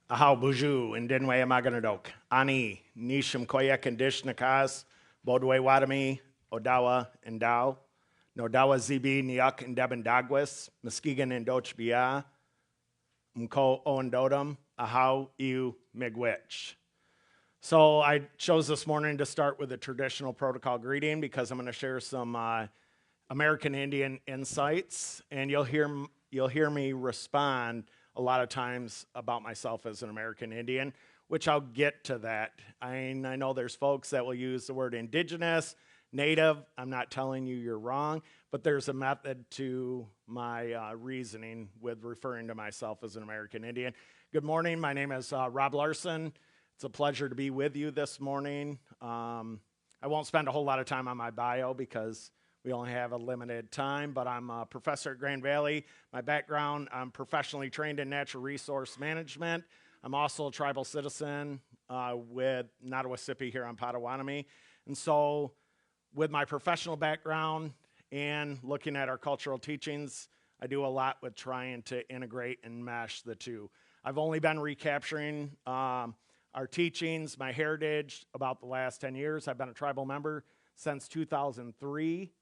Ahau buju indinwe amaganadok. Ani nishim koyak and dishnakas. Bodwe wadami odawa and dao. Nodawa zibi niak and debendagwis. Muskegon and dochbia. Mko oendodum. Ahau iu migwich. So I chose this morning to start with a traditional protocol greeting because I'm going to share some American Indian insights, and you'll hear me respond a lot of times about myself as an American Indian, which I'll get to that. I know there's folks that will use the word indigenous, native. I'm not telling you you're wrong, but there's a method to my reasoning with referring to myself as an American Indian. Good morning. My name is Rob Larson. It's a pleasure to be with you this morning. I won't spend a whole lot of time on my bio because we only have a limited time, but I'm a professor at Grand Valley. My background, I'm professionally trained in natural resource management. I'm also a tribal citizen with Nottawassippi here on Potawatomi. And so with my professional background and looking at our cultural teachings, I do a lot with trying to integrate and mesh the two. I've only been recapturing our teachings, my heritage, about the last 10 years. I've been a tribal member since 2003.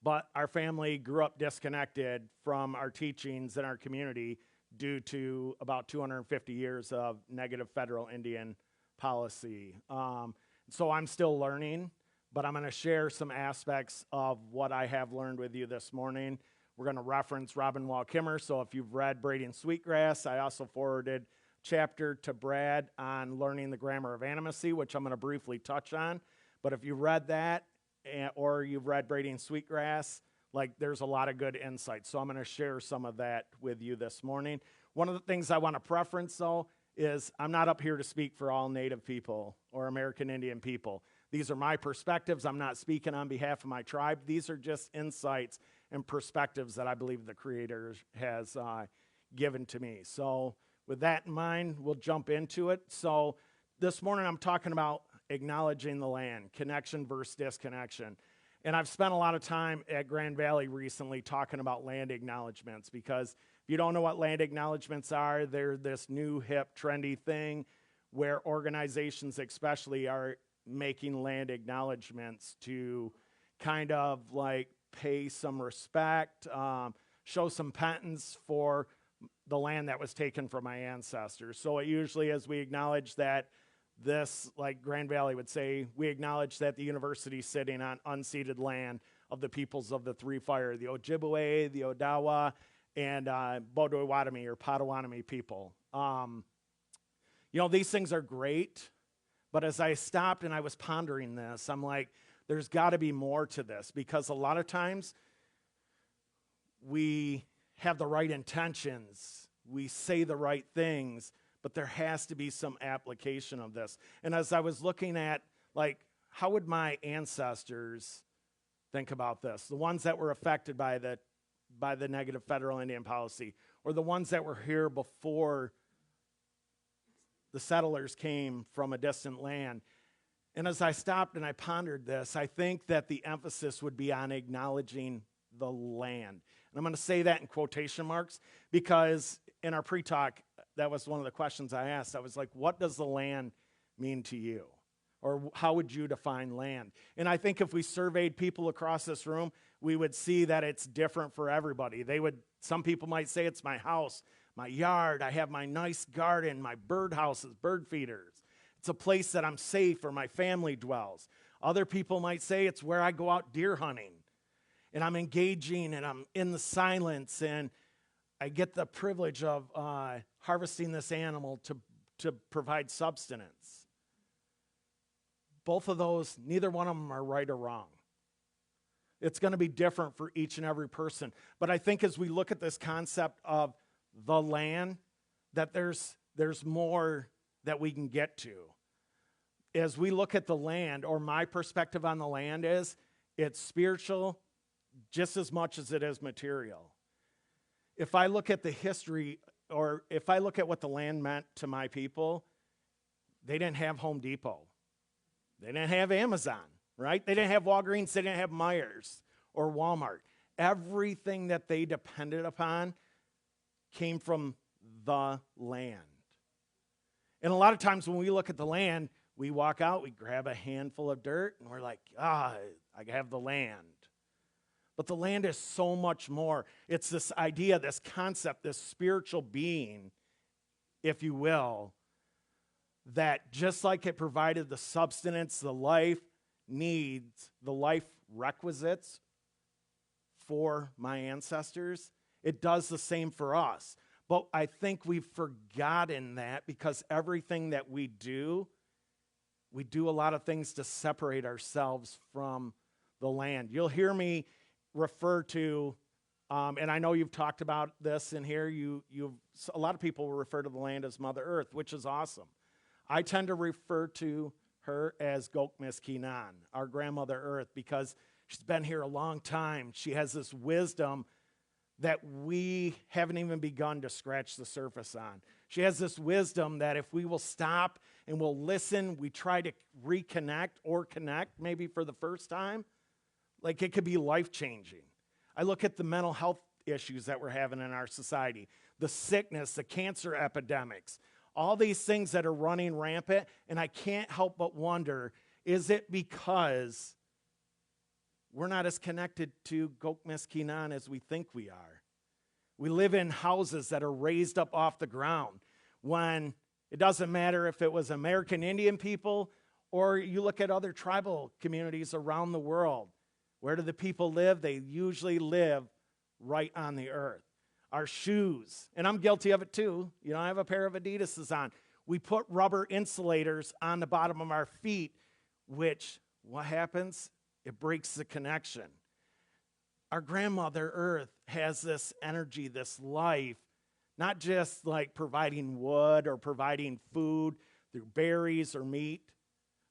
But our family grew up disconnected from our teachings in our community due to about 250 years of negative federal Indian policy. So I'm still learning, but I'm going to share some aspects of what I have learned with you this morning. We're going to reference Robin Wall Kimmer, so if you've read Braiding Sweetgrass, I also forwarded chapter to Brad on learning the grammar of animacy, which I'm going to briefly touch on. But if you read that or you've read Braiding Sweetgrass, there's a lot of good insights. So I'm going to share some of that with you this morning. One of the things I want to preference, though, is I'm not up here to speak for all Native people or American Indian people. These are my perspectives. I'm not speaking on behalf of my tribe. These are just insights and perspectives that I believe the Creator has given to me. So with that in mind, we'll jump into it. So this morning I'm talking about acknowledging the land, connection versus disconnection. And I've spent a lot of time at Grand Valley recently talking about land acknowledgements because if you don't know what land acknowledgements are, they're this new, hip, trendy thing where organizations especially are making land acknowledgements to kind of pay some respect, show some penance for the land that was taken from my ancestors. So it usually is we acknowledge that this, like Grand Valley would say, we acknowledge that the university is sitting on unceded land of the peoples of the Three Fire, the Ojibwe, the Odawa, and Bodwe or Potawatomi people. These things are great, but as I stopped and I was pondering this, I'm like, there's got to be more to this because a lot of times we have the right intentions, we say the right things, but there has to be some application of this. And as I was looking at, how would my ancestors think about this? The ones that were affected by the negative federal Indian policy, or the ones that were here before the settlers came from a distant land. And as I stopped and I pondered this, I think that the emphasis would be on acknowledging the land. And I'm going to say that in quotation marks because in our pre-talk, that was one of the questions I asked. I was like, what does the land mean to you? Or how would you define land? And I think if we surveyed people across this room, we would see that it's different for everybody. Some people might say it's my house, my yard, I have my nice garden, my bird houses, bird feeders. It's a place that I'm safe or my family dwells. Other people might say it's where I go out deer hunting. And I'm engaging and I'm in the silence and I get the privilege of harvesting this animal to provide subsistence. Both of those, neither one of them are right or wrong. It's going to be different for each and every person. But I think as we look at this concept of the land, that there's more that we can get to. As we look at the land, or my perspective on the land is, it's spiritual just as much as it is material. If I look at the history, or if I look at what the land meant to my people, they didn't have Home Depot. They didn't have Amazon, right? They didn't have Walgreens. They didn't have Myers or Walmart. Everything that they depended upon came from the land. And a lot of times when we look at the land, we walk out, we grab a handful of dirt, and we're like, I have the land. But the land is so much more. It's this idea, this concept, this spiritual being, if you will, that just like it provided the substance, the life needs, the life requisites for my ancestors, it does the same for us. But I think we've forgotten that because everything that we do a lot of things to separate ourselves from the land. You'll hear me refer to, and I know you've talked about this in here, a lot of people will refer to the land as Mother Earth, which is awesome. I tend to refer to her as Gokmiskinan, our grandmother Earth, because she's been here a long time. She has this wisdom that we haven't even begun to scratch the surface on. She has this wisdom that if we will stop and we'll listen, we try to reconnect or connect maybe for the first time, like it could be life-changing. I look at the mental health issues that we're having in our society, the sickness, the cancer epidemics, all these things that are running rampant, and I can't help but wonder, is it because we're not as connected to Gokmiskinan as we think we are? We live in houses that are raised up off the ground when it doesn't matter if it was American Indian people or you look at other tribal communities around the world. Where do the people live? They usually live right on the earth. Our shoes, and I'm guilty of it too. You know, I have a pair of Adidas's on. We put rubber insulators on the bottom of our feet, which, what happens? It breaks the connection. Our grandmother Earth has this energy, this life, not just like providing wood or providing food through berries or meat,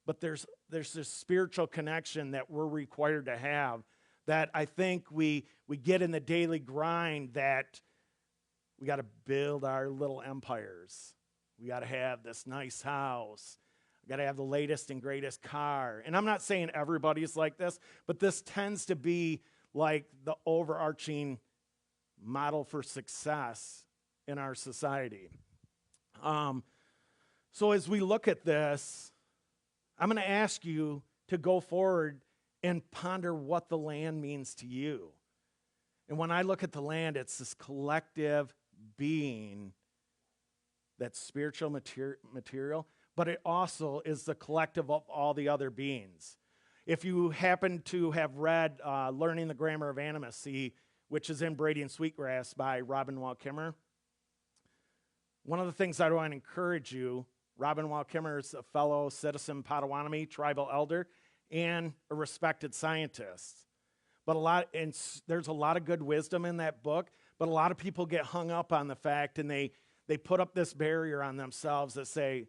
but there's this spiritual connection that we're required to have that I think we get in the daily grind, that we got to build our little empires. We got to have this nice house. We got to have the latest and greatest car. And I'm not saying everybody's like this, but this tends to be like the overarching model for success in our society. So as we look at this, I'm going to ask you to go forward and ponder what the land means to you. And when I look at the land, it's this collective being that's spiritual material, but it also is the collective of all the other beings. If you happen to have read Learning the Grammar of Animacy, which is in Brady and Sweetgrass by Robin Wall Kimmerer, one of the things I want to encourage you, Robin Wall Kimmerer is a fellow citizen Potawatomi tribal elder and a respected scientist. But there's a lot of good wisdom in that book, but a lot of people get hung up on the fact, and they put up this barrier on themselves that say,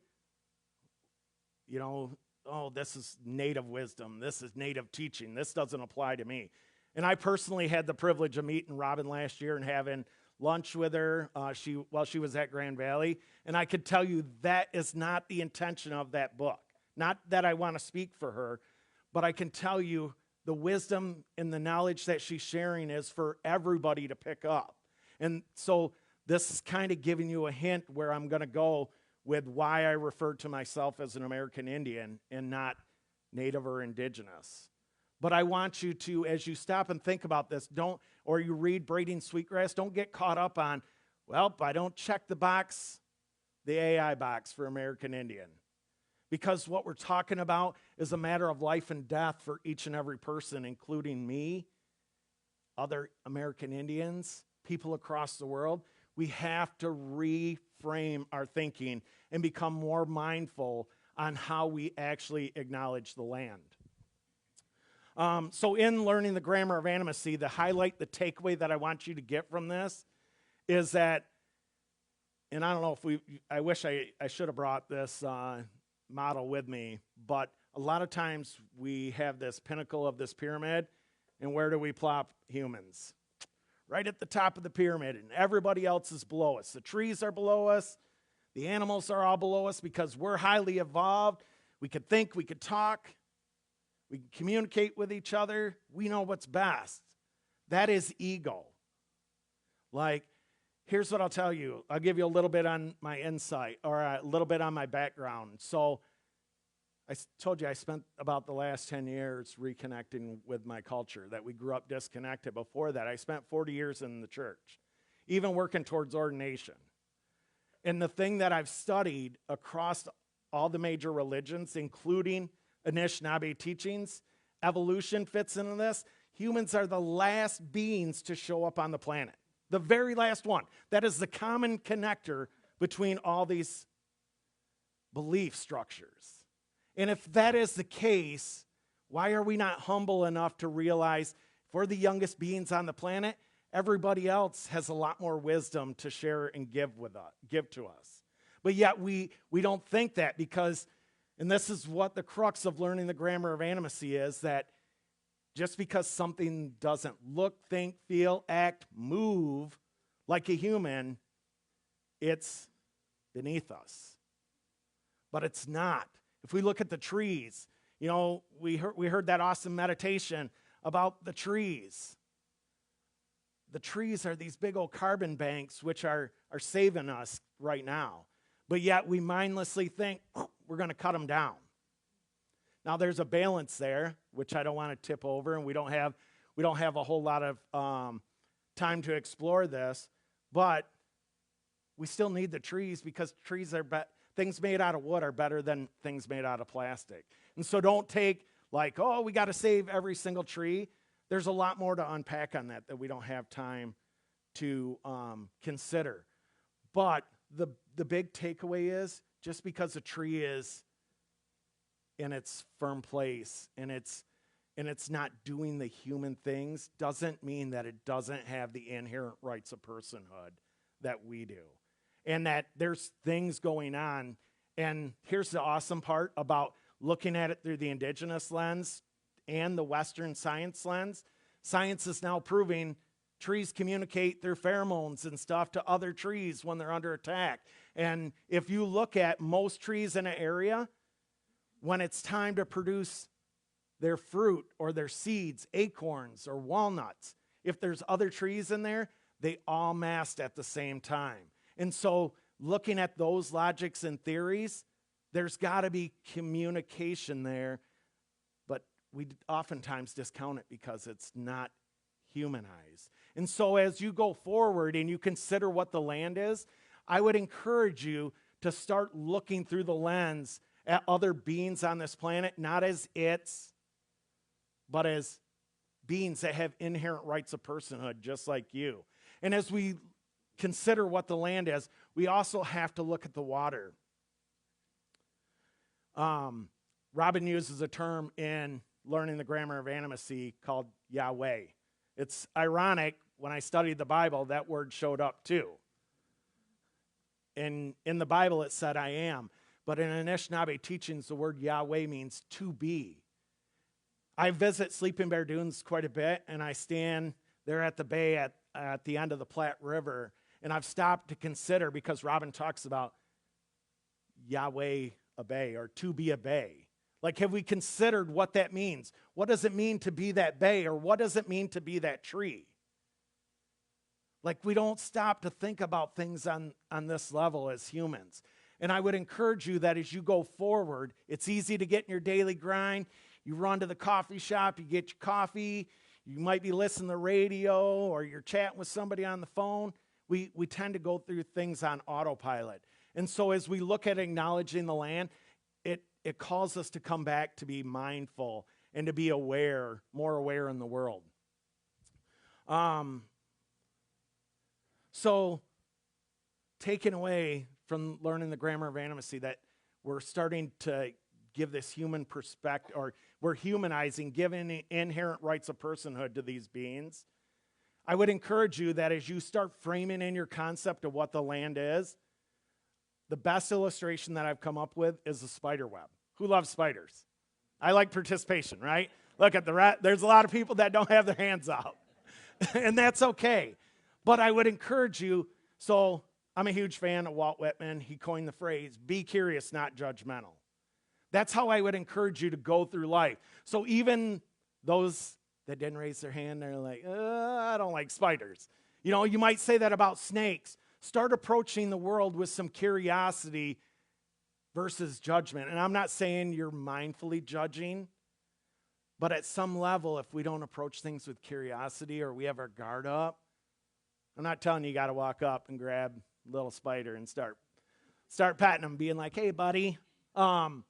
you know, oh, this is native wisdom, this is native teaching, this doesn't apply to me. And I personally had the privilege of meeting Robin last year and having lunch with her while she was at Grand Valley, and I could tell you that is not the intention of that book. Not that I want to speak for her, but I can tell you the wisdom and the knowledge that she's sharing is for everybody to pick up. And so this is kind of giving you a hint where I'm going to go with why I refer to myself as an American Indian and not Native or Indigenous. But I want you to, as you stop and think about this, or you read Brady and Sweetgrass, don't get caught up on, well, I don't check the box, the AI box for American Indian. Because what we're talking about is a matter of life and death for each and every person, including me, other American Indians, people across the world. We have to reframe our thinking and become more mindful on how we actually acknowledge the land. So in Learning the Grammar of Animacy, the takeaway that I want you to get from this is that, and I don't know if I wish I should have brought this model with me, but a lot of times we have this pinnacle of this pyramid, and where do we plop humans? Right at the top of the pyramid, and everybody else is below us. The trees are below us. The animals are all below us because we're highly evolved. We could think, we could talk, we can communicate with each other. We know what's best. That is ego. Like, Here's what I'll tell you. I'll give you a little bit on my insight, or a little bit on my background. So told you I spent about the last 10 years reconnecting with my culture, that we grew up disconnected. Before that, I spent 40 years in the church, even working towards ordination. And the thing that I've studied across all the major religions, including Anishinaabe teachings, evolution fits into this. Humans are the last beings to show up on the planet. The very last one. That is the common connector between all these belief structures. And if that is the case, why are we not humble enough to realize if we're the youngest beings on the planet, everybody else has a lot more wisdom to share and give to us. But yet we don't think that, because, and this is what the crux of learning the grammar of animacy is, that just because something doesn't look, think, feel, act, move like a human, it's beneath us. But it's not. If we look at the trees, we heard that awesome meditation about the trees. The trees are these big old carbon banks which are saving us right now. But yet we mindlessly think we're going to cut them down. Now there's a balance there, which I don't want to tip over, and we don't have a whole lot of time to explore this, but we still need the trees, because trees are things made out of wood are better than things made out of plastic. And so don't take like, oh, we got to save every single tree. There's a lot more to unpack on that we don't have time to consider. But the big takeaway is, just because a tree is in its firm place and it's not doing the human things, doesn't mean that it doesn't have the inherent rights of personhood that we do. And that there's things going on. And here's the awesome part about looking at it through the indigenous lens and the Western science lens. Science is now proving trees communicate through pheromones and stuff to other trees when they're under attack. And if you look at most trees in an area, when it's time to produce their fruit or their seeds, acorns or walnuts, if there's other trees in there, they all mast at the same time. And so looking at those logics and theories, there's got to be communication there, but we oftentimes discount it because it's not humanized. And so as you go forward and you consider what the land is, I would encourage you to start looking through the lens at other beings on this planet, not as its, but as beings that have inherent rights of personhood, just like you. And as we consider what the land is, we also have to look at the water. Robin uses a term in learning the grammar of animacy called Yahweh. It's ironic, when I studied the Bible, that word showed up too. In the Bible it said I am, but in Anishinaabe teachings the word Yahweh means to be. I visit Sleeping Bear Dunes quite a bit, and I stand there at the bay at the end of the Platte River, and I've stopped to consider, because Robin talks about Yahweh a bay, or to be a bay. Like, have we considered what that means? What does it mean to be that bay, or what does it mean to be that tree? Like, we don't stop to think about things on this level as humans. And I would encourage you that as you go forward, it's easy to get in your daily grind. You run to the coffee shop, you get your coffee, you might be listening to the radio, or you're chatting with somebody on the phone. We tend to go through things on autopilot. And so as we look at acknowledging the land, it calls us to come back to be mindful and to be aware, more aware in the world. So taken away from learning the grammar of animacy, that we're starting to give this human perspective, or we're humanizing, giving inherent rights of personhood to these beings. I would encourage you that as you start framing in your concept of what the land is, the best illustration that I've come up with is the spider web. Who loves spiders? I like participation, right? Look at there's a lot of people that don't have their hands out, and that's okay. But I would encourage you, so I'm a huge fan of Walt Whitman. He coined the phrase, be curious, not judgmental. That's how I would encourage you to go through life. So even those that didn't raise their hand, they're like, I don't like spiders. You know, you might say that about snakes. Start approaching the world with some curiosity versus judgment. And I'm not saying you're mindfully judging, but at some level, if we don't approach things with curiosity or we have our guard up, I'm not telling you got to walk up and grab a little spider and start patting him, being like, hey, buddy. But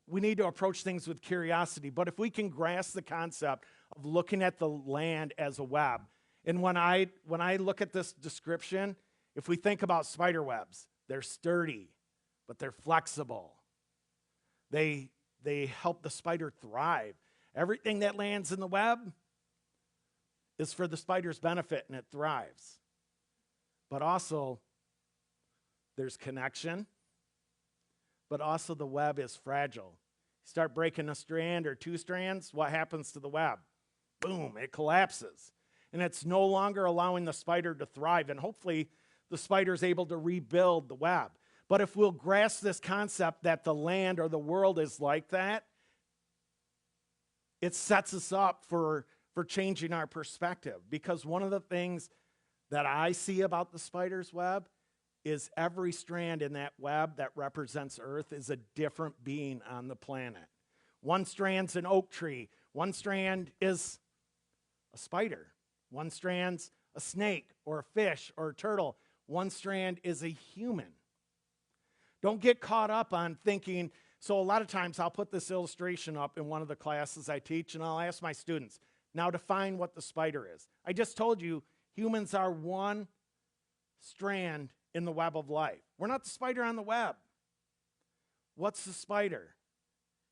we need to approach things with curiosity. But if we can grasp the concept of looking at the land as a web, and when I look at this description, if we think about spider webs, they're sturdy, but they're flexible. They help the spider thrive. Everything that lands in the web is for the spider's benefit, and it thrives. But also, there's connection, but also the web is fragile. You start breaking a strand or two strands, what happens to the web? Boom, it collapses. And it's no longer allowing the spider to thrive, and hopefully the spider's able to rebuild the web. But if we'll grasp this concept that the land or the world is like that, it sets us up for changing our perspective. Because one of the things that I see about the spider's web is every strand in that web that represents Earth is a different being on the planet. One strand's an oak tree. One strand is a spider. One strand's a snake or a fish or a turtle. One strand is a human. Don't get caught up on thinking, so a lot of times I'll put this illustration up in one of the classes I teach, and I'll ask my students, now define what the spider is. I just told you humans are one strand in the web of life. We're not the spider on the web. What's the spider?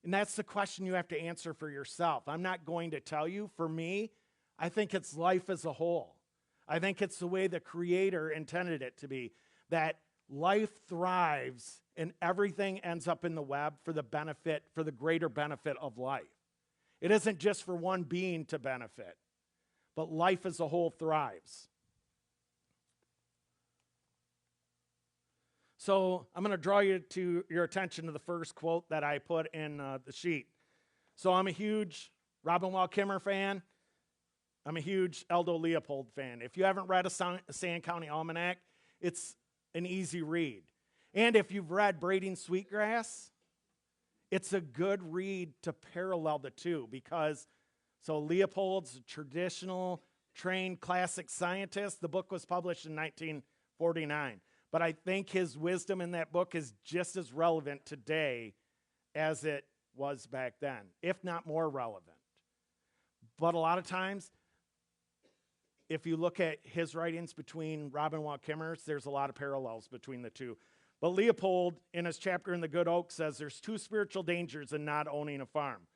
And that's the question you have to answer for yourself. I'm not going to tell you. For me, I think it's life as a whole. I think it's the way the Creator intended it to be, that life thrives and everything ends up in the web for the benefit, for the greater benefit of life. It isn't just for one being to benefit, but life as a whole thrives. So I'm going to draw your attention to the first quote that I put in the sheet. So I'm a huge Robin Wall Kimmerer fan. I'm a huge Aldo Leopold fan. If you haven't read a Sand County Almanac, it's an easy read. And if you've read Braiding Sweetgrass, it's a good read to parallel the two, because so Leopold's a traditional, trained classic scientist. The book was published in 1949. But I think his wisdom in that book is just as relevant today as it was back then, if not more relevant. But a lot of times, if you look at his writings between Robin Wall Kimmerer's, there's a lot of parallels between the two. But Leopold, in his chapter in The Good Oak, says there's two spiritual dangers in not owning a farm.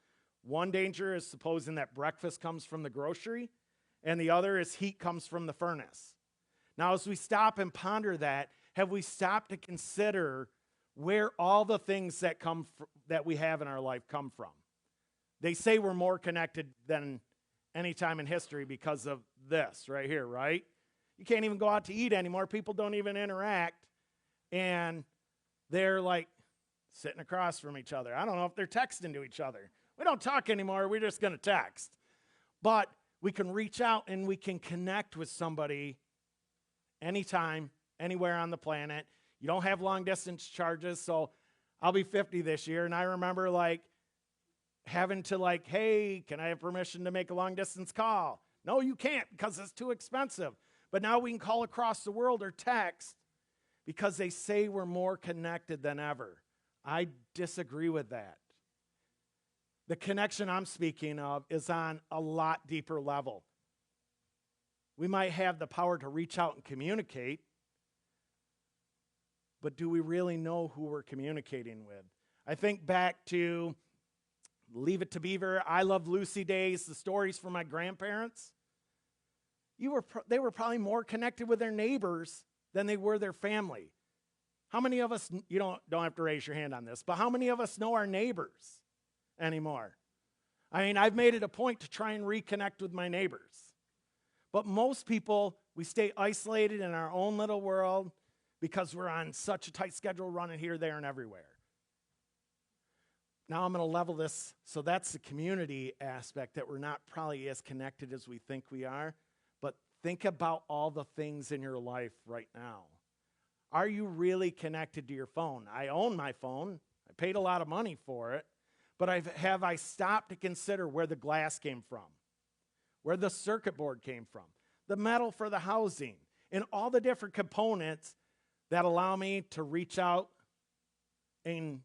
One danger is supposing that breakfast comes from the grocery, and the other is heat comes from the furnace. Now, as we stop and ponder that, have we stopped to consider where all the things that we have in our life come from? They say we're more connected than any time in history because of this right here, right? You can't even go out to eat anymore. People don't even interact, and they're like sitting across from each other. I don't know if they're texting to each other. We don't talk anymore. We're just going to text. But we can reach out and we can connect with somebody anytime, anywhere on the planet. You don't have long distance charges, so I'll be 50 this year, and I remember having to hey, can I have permission to make a long distance call? No, you can't because it's too expensive. But now we can call across the world or text because they say we're more connected than ever. I disagree with that. The connection I'm speaking of is on a lot deeper level. We might have the power to reach out and communicate, but do we really know who we're communicating with? I think back to Leave It to Beaver, I Love Lucy days, the stories from my grandparents. They were probably more connected with their neighbors than they were their family. How many of us, you don't have to raise your hand on this, but how many of us know our neighbors anymore? I mean, I've made it a point to try and reconnect with my neighbors. But most people, we stay isolated in our own little world because we're on such a tight schedule running here, there, and everywhere. Now I'm going to level this. So that's the community aspect, that we're not probably as connected as we think we are. But think about all the things in your life right now. Are you really connected to your phone? I own my phone. I paid a lot of money for it. But have I stopped to consider where the glass came from, where the circuit board came from, the metal for the housing, and all the different components that allow me to reach out and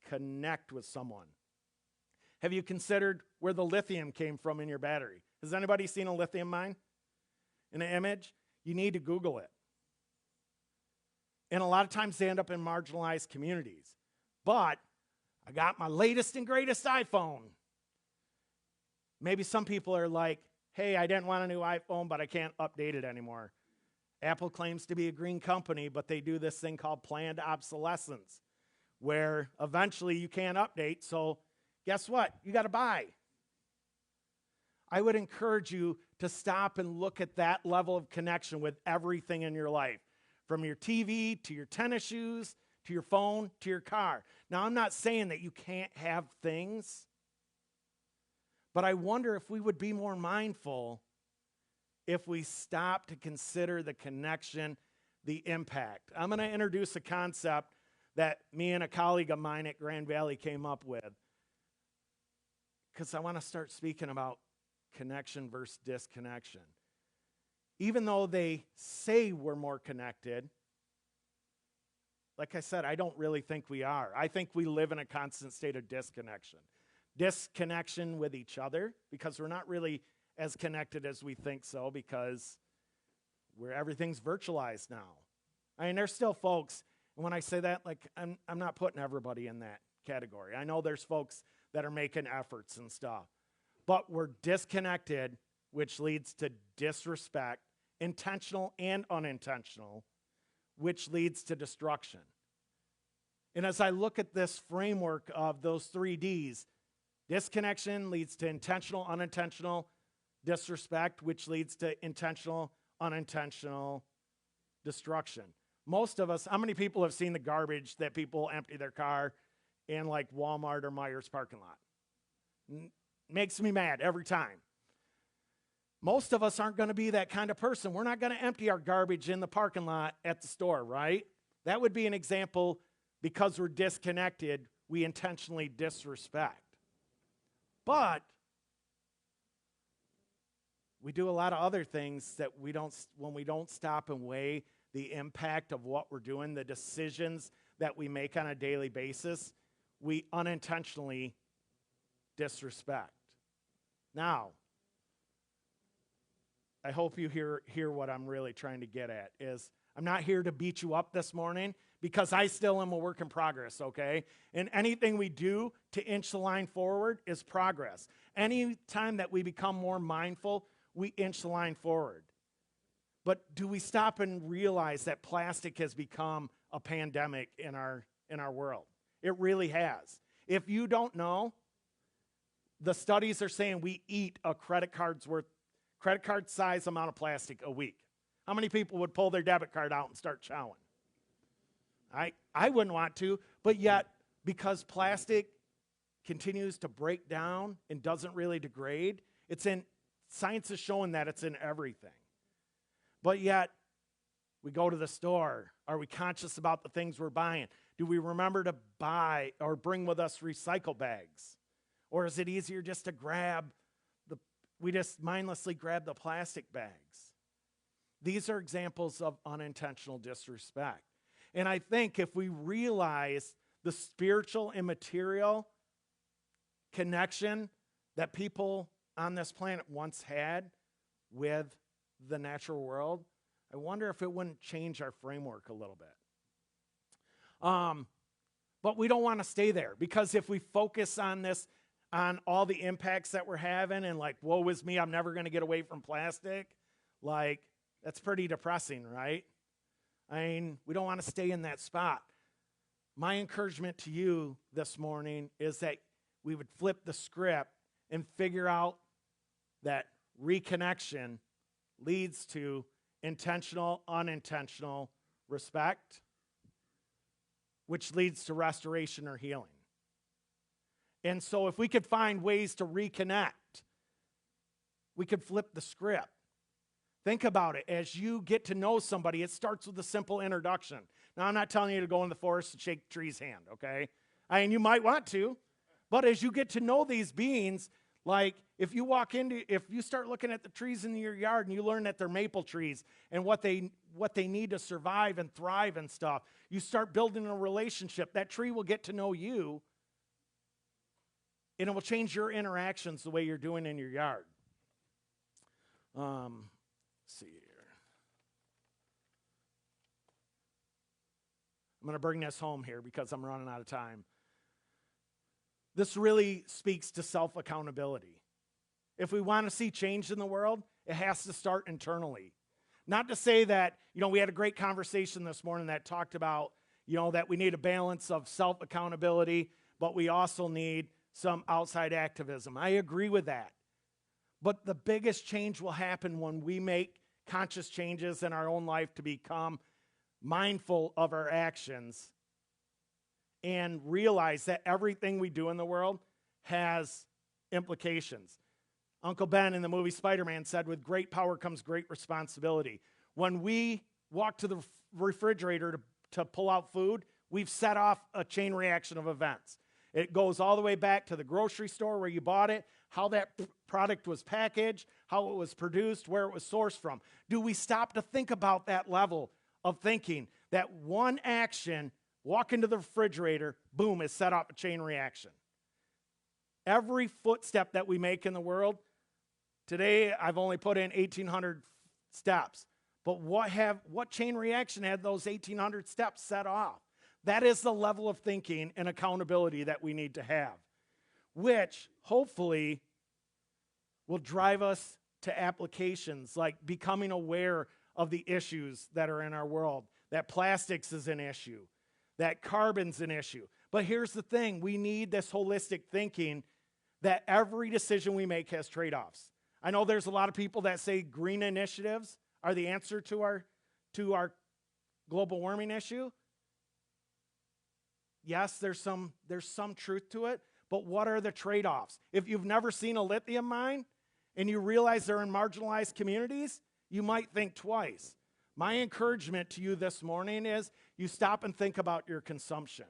connect with someone? Have you considered where the lithium came from in your battery? Has anybody seen a lithium mine in an image? You need to Google it. And a lot of times they end up in marginalized communities. But I got my latest and greatest iPhone. Maybe some people are like, hey, I didn't want a new iPhone, but I can't update it anymore. Apple claims to be a green company, but they do this thing called planned obsolescence, where eventually you can't update, so guess what? You got to buy. I would encourage you to stop and look at that level of connection with everything in your life, from your TV to your tennis shoes to your phone to your car. Now, I'm not saying that you can't have things, but I wonder if we would be more mindful if we stop to consider the connection, the impact. I'm going to introduce a concept that me and a colleague of mine at Grand Valley came up with, because I want to start speaking about connection versus disconnection. Even though they say we're more connected, like I said, I don't really think we are. I think we live in a constant state of disconnection. Disconnection with each other, because we're not really as connected as we think so, because everything's virtualized now. I mean, there's still folks, and when I say that, like, I'm not putting everybody in that category. I know there's folks that are making efforts and stuff, but we're disconnected, which leads to disrespect, intentional and unintentional, which leads to destruction. And as I look at this framework of those 3 Ds, disconnection leads to intentional, unintentional disrespect, which leads to intentional, unintentional destruction. Most of us, how many people have seen the garbage that people empty their car in like Walmart or Meijer's parking lot? Makes me mad every time. Most of us aren't going to be that kind of person. We're not going to empty our garbage in the parking lot at the store, right? That would be an example. Because we're disconnected, we intentionally disrespect. But we do a lot of other things that when we don't stop and weigh the impact of what we're doing, the decisions that we make on a daily basis, we unintentionally disrespect. Now, I hope you hear what I'm really trying to get at. Is I'm not here to beat you up this morning, because I still am a work in progress, okay? And anything we do to inch the line forward is progress. Any time that we become more mindful, we inch the line forward. But do we stop and realize that plastic has become a pandemic in our world? It really has. If you don't know, the studies are saying we eat a credit card size amount of plastic a week. How many people would pull their debit card out and start chowing? I wouldn't want to, but yet, because plastic continues to break down and doesn't really degrade, science is showing that it's in everything. But yet, we go to the store. Are we conscious about the things we're buying? Do we remember to buy or bring with us recycle bags? Or is it easier just to we just mindlessly grab the plastic bags? These are examples of unintentional disrespect. And I think if we realize the spiritual and material connection that people on this planet once had with the natural world, I wonder if it wouldn't change our framework a little bit. But we don't want to stay there, because if we focus on this, on all the impacts that we're having, and like, woe is me, I'm never going to get away from plastic, like, that's pretty depressing, right? I mean, we don't want to stay in that spot. My encouragement to you this morning is that we would flip the script and figure out that reconnection leads to intentional, unintentional respect, which leads to restoration or healing. And so if we could find ways to reconnect, we could flip the script. Think about it. As you get to know somebody, it starts with a simple introduction. Now, I'm not telling you to go in the forest and shake the tree's hand, okay? I mean, you might want to, but as you get to know these beings, like if you start looking at the trees in your yard and you learn that they're maple trees and what they need to survive and thrive and stuff, you start building a relationship. That tree will get to know you, and it will change your interactions the way you're doing in your yard. Let's see here. I'm going to bring this home here because I'm running out of time. This really speaks to self-accountability. If we want to see change in the world, it has to start internally. Not to say that, we had a great conversation this morning that talked about, that we need a balance of self-accountability, but we also need some outside activism. I agree with that. But the biggest change will happen when we make conscious changes in our own life to become mindful of our actions and realize that everything we do in the world has implications. Uncle Ben in the movie Spider-Man said, with great power comes great responsibility. When we walk to the refrigerator to pull out food, we've set off a chain reaction of events. It goes all the way back to the grocery store where you bought it, how that product was packaged, how it was produced, where it was sourced from. Do we stop to think about that level of thinking that one action, walk into the refrigerator, boom, has set off a chain reaction? Every footstep that we make in the world, today I've only put in 1,800 steps, but what chain reaction had those 1,800 steps set off? That is the level of thinking and accountability that we need to have, which hopefully will drive us to applications like becoming aware of the issues that are in our world, that plastics is an issue, that carbon's an issue. But here's the thing, we need this holistic thinking that every decision we make has trade-offs. I know there's a lot of people that say green initiatives are the answer to our global warming issue. Yes, there's some truth to it, but what are the trade-offs? If you've never seen a lithium mine and you realize they're in marginalized communities, you might think twice. My encouragement to you this morning is you stop and think about your consumption.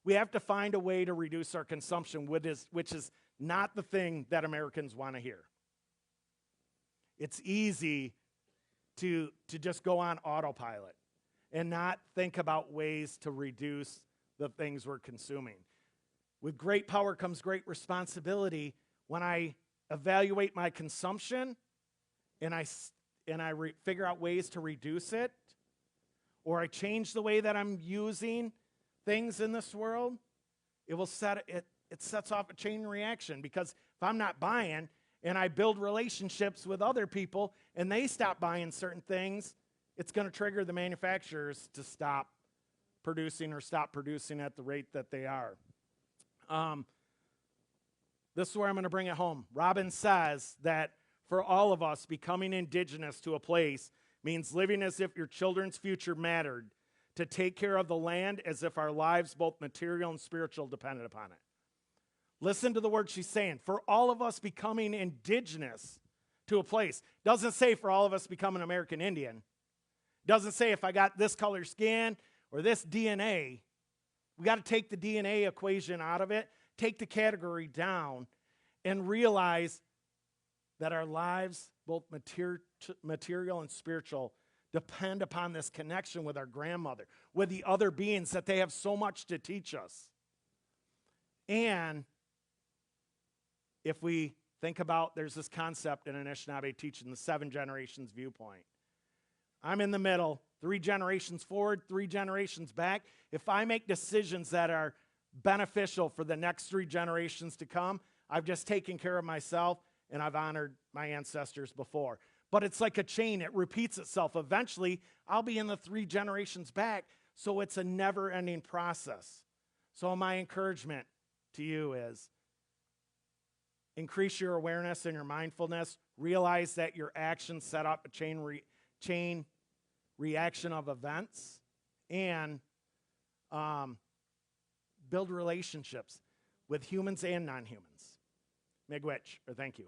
We have to find a way to reduce our consumption, which is not the thing that Americans want to hear. It's easy to just go on autopilot and not think about ways to reduce the things we're consuming. With great power comes great responsibility. When I evaluate my consumption and I figure out ways to reduce it, or I change the way that I'm using things in this world, it sets off a chain reaction, because if I'm not buying and I build relationships with other people and they stop buying certain things, it's going to trigger the manufacturers to stop producing at the rate that they are. This is where I'm going to bring it home. Robin says that for all of us, becoming indigenous to a place means living as if your children's future mattered, to take care of the land as if our lives, both material and spiritual, depended upon it. Listen to the word she's saying. For all of us becoming indigenous to a place. Doesn't say for all of us becoming American Indian. Doesn't say if I got this color skin or this DNA. We got to take the DNA equation out of it, take the category down, and realize that our lives, both material and spiritual, depend upon this connection with our grandmother, with the other beings, that they have so much to teach us. And if we think about, there's this concept in Anishinaabe teaching, the 7 generations viewpoint. I'm in the middle, 3 generations forward, 3 generations back. If I make decisions that are beneficial for the next 3 generations to come, I've just taken care of myself and I've honored my ancestors before. But it's like a chain, it repeats itself. Eventually, I'll be in the 3 generations back, so it's a never-ending process. So my encouragement to you is increase your awareness and your mindfulness. Realize that your actions set up a chain reaction of events, and build relationships. with humans and non-humans. Miigwech, or thank you.